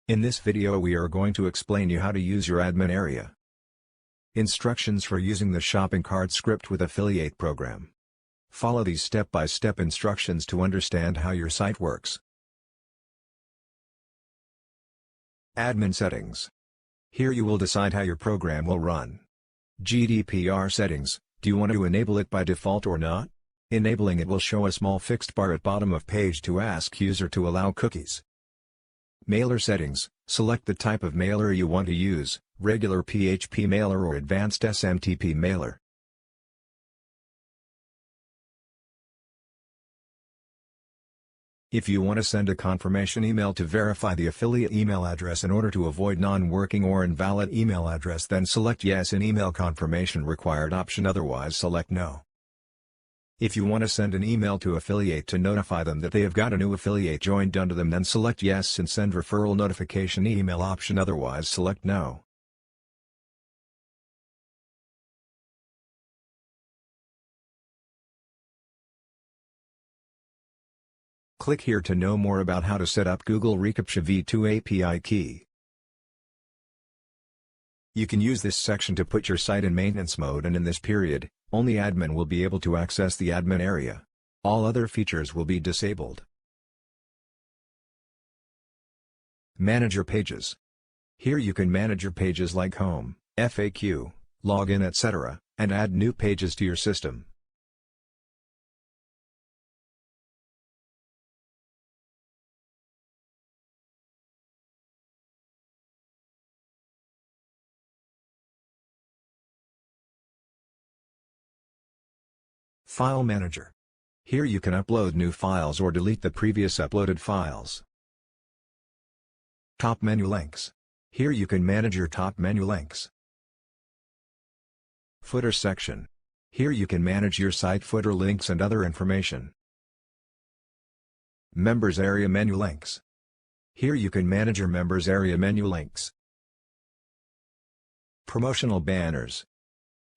In this video we are going to explain you how to use your admin area. Instructions for using the shopping cart script with affiliate program. Follow these step-by-step instructions to understand how your site works. Admin settings. Here you will decide how your program will run. GDPR settings, do you want to enable it by default or not? Enabling it will show a small fixed bar at bottom of page to ask user to allow cookies. Mailer settings, select the type of mailer you want to use, regular PHP mailer or advanced SMTP mailer. If you want to send a confirmation email to verify the affiliate email address in order to avoid non-working or invalid email address, then select Yes in email confirmation required option, otherwise select No. If you want to send an email to affiliate to notify them that they have got a new affiliate joined under them, then select Yes and send referral notification email option, otherwise select No. Click here to know more about how to set up Google reCAPTCHA v2 API key. You can use this section to put your site in maintenance mode, and in this period, only admin will be able to access the admin area. All other features will be disabled. Manage your pages. Here you can manage your pages like home, FAQ, login, etc., and add new pages to your system. File Manager. Here you can upload new files or delete the previous uploaded files. Top menu links. Here you can manage your top menu links. Footer section. Here you can manage your site footer links and other information. Members area menu links. Here you can manage your members area menu links. Promotional banners.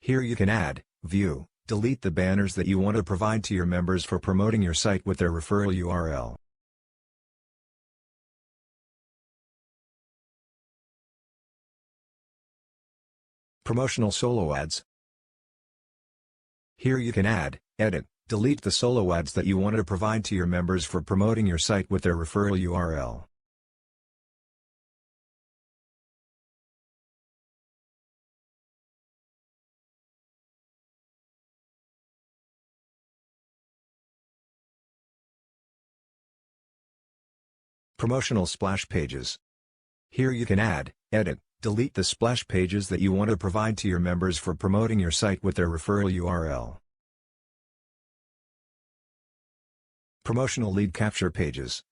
Here you can add, view, delete the banners that you want to provide to your members for promoting your site with their referral URL. Promotional solo ads. Here you can add, edit, delete the solo ads that you want to provide to your members for promoting your site with their referral URL. Promotional splash pages. Here you can add, edit, delete the splash pages that you want to provide to your members for promoting your site with their referral URL. Promotional lead capture pages.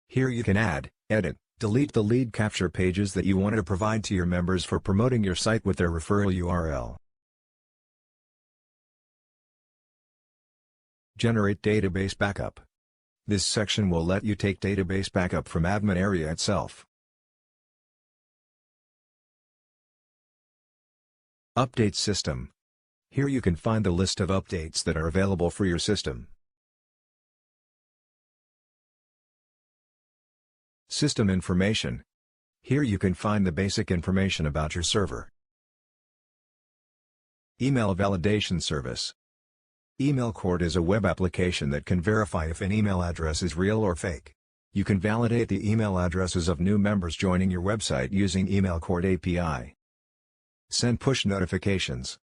Here you can add, edit, delete the lead capture pages that you want to provide to your members for promoting your site with their referral URL. Generate database backup. This section will let you take database backup from admin area itself. Update system. Here you can find the list of updates that are available for your system. System information. Here you can find the basic information about your server. Email validation service. EmailCourt is a web application that can verify if an email address is real or fake. You can validate the email addresses of new members joining your website using EmailCourt API. Send push notifications.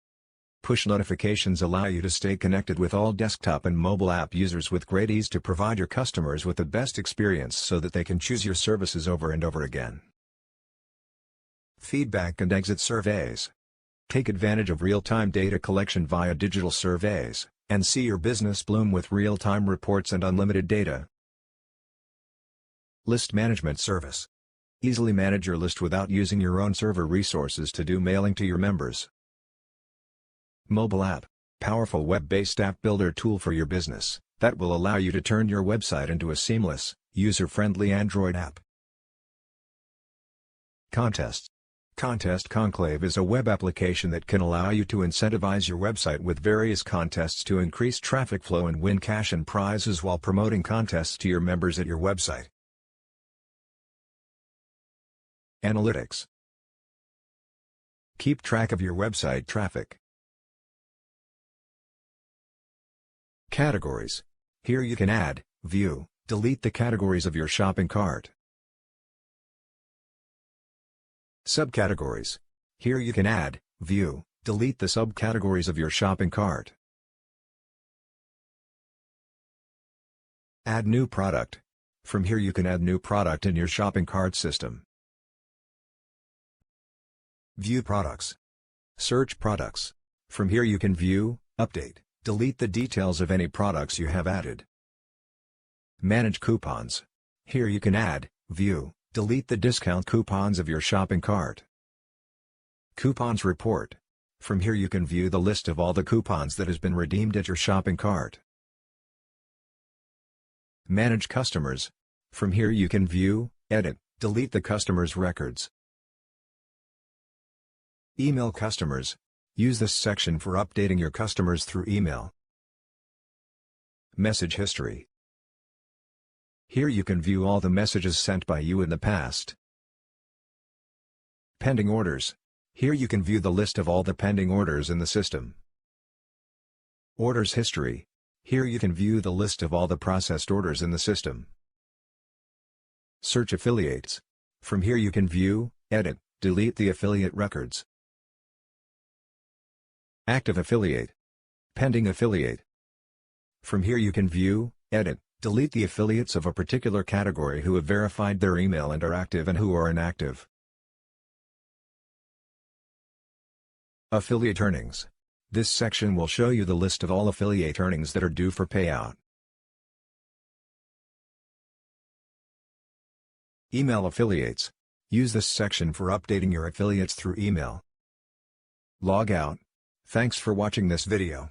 Push notifications allow you to stay connected with all desktop and mobile app users with great ease to provide your customers with the best experience so that they can choose your services over and over again. Feedback and exit surveys. Take advantage of real-time data collection via digital surveys, and see your business bloom with real-time reports and unlimited data. List management service. Easily manage your list without using your own server resources to do mailing to your members. Mobile app. Powerful web-based app builder tool for your business, that will allow you to turn your website into a seamless, user-friendly Android app. Contests. Contest Conclave is a web application that can allow you to incentivize your website with various contests to increase traffic flow and win cash and prizes while promoting contests to your members at your website. Analytics. Keep track of your website traffic. Categories. Here you can add, view, delete the categories of your shopping cart. Subcategories. Here you can add, view, delete the subcategories of your shopping cart. Add new product. From here you can add new product in your shopping cart system. View products. Search products. From here you can view, update, delete the details of any products you have added. Manage coupons. Here you can add, view, delete the discount coupons of your shopping cart. Coupons report. From here you can view the list of all the coupons that has been redeemed at your shopping cart. Manage customers. From here you can view, edit, delete the customers' records. Email customers. Use this section for updating your customers through email. Message history. Here you can view all the messages sent by you in the past. Pending orders. Here you can view the list of all the pending orders in the system. Orders history. Here you can view the list of all the processed orders in the system. Search affiliates. From here you can view, edit, delete the affiliate records. Active affiliate. Pending affiliate. From here you can view, edit, delete the affiliates of a particular category who have verified their email and are active and who are inactive. Affiliate earnings. This section will show you the list of all affiliate earnings that are due for payout. Email affiliates. Use this section for updating your affiliates through email. Log out. Thanks for watching this video.